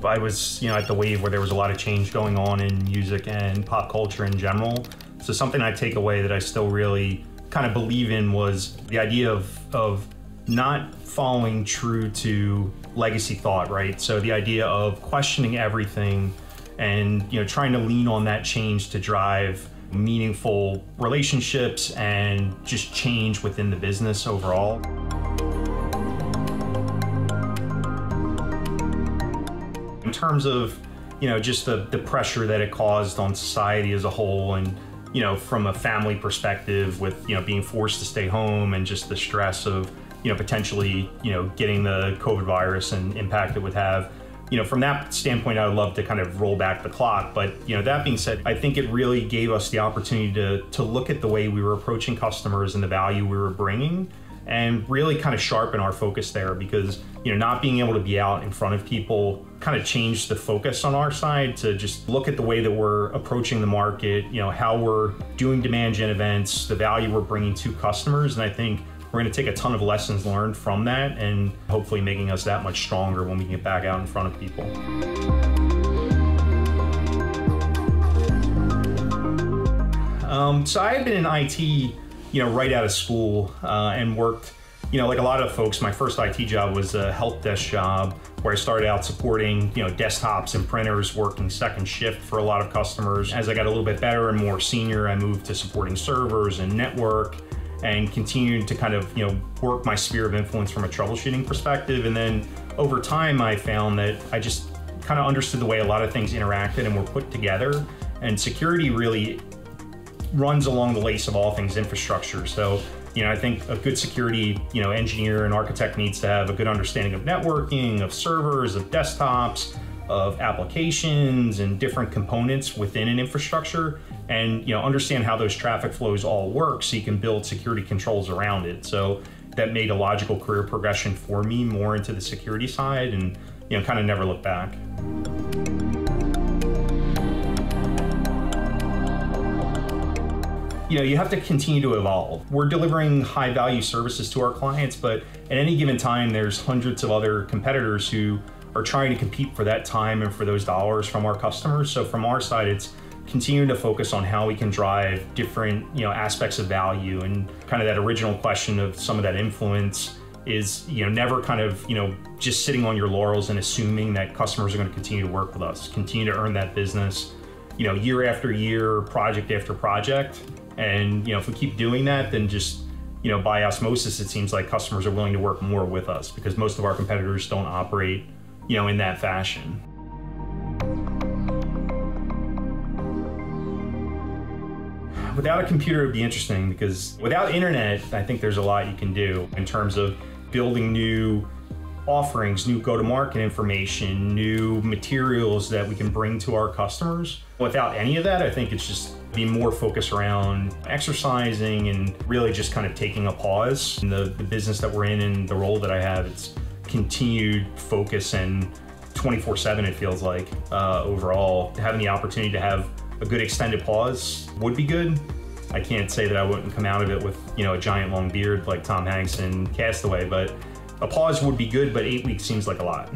I was, at the wave where there was a lot of change going on in music and pop culture in general. So something I take away that I still really kind of believe in was the idea of not following true to legacy thought, right? So the idea of questioning everything and trying to lean on that change to drive meaningful relationships and just change within the business overall. In terms of just the pressure that it caused on society as a whole, and from a family perspective with being forced to stay home and just the stress of potentially getting the COVID virus and impact it would have. From that standpoint, I would love to kind of roll back the clock. But that being said, I think it really gave us the opportunity to look at the way we were approaching customers and the value we were bringing, and really kind of sharpen our focus there, because not being able to be out in front of people kind of changed the focus on our side to just look at the way that we're approaching the market, how we're doing demand gen events, the value we're bringing to customers. And I think we're going to take a ton of lessons learned from that, and hopefully making us that much stronger when we get back out in front of people. So I had been in IT, right out of school, and worked, like a lot of folks. My first IT job was a help desk job where I started out supporting, desktops and printers, working second shift for a lot of customers. As I got a little bit better and more senior, I moved to supporting servers and network, and continued to kind of, work my sphere of influence from a troubleshooting perspective. And then over time, I found that I just kind of understood the way a lot of things interacted and were put together. And security really runs along the lace of all things infrastructure. So, I think a good security, engineer and architect needs to have a good understanding of networking, of servers, of desktops, of applications and different components within an infrastructure, and understand how those traffic flows all work so you can build security controls around it. So that made a logical career progression for me more into the security side, and kind of never look back. You have to continue to evolve. We're delivering high value services to our clients, but at any given time, there's hundreds of other competitors who are trying to compete for that time and for those dollars from our customers. So from our side, it's continuing to focus on how we can drive different aspects of value, and kind of that original question of some of that influence is never kind of just sitting on your laurels and assuming that customers are going to continue to work with us, continue to earn that business year after year, project after project. And if we keep doing that, then just by osmosis, it seems like customers are willing to work more with us, because most of our competitors don't operate in that fashion. Without a computer, it'd be interesting, because without internet, I think there's a lot you can do in terms of building new offerings, new go-to-market information, new materials that we can bring to our customers. Without any of that, I think it's just be more focused around exercising and really just kind of taking a pause. In the business that we're in and the role that I have, it's continued focus, and 24/7 it feels like overall. Having the opportunity to have a good extended pause would be good. I can't say that I wouldn't come out of it with a giant long beard like Tom Hanks in Castaway, but a pause would be good, but 8 weeks seems like a lot.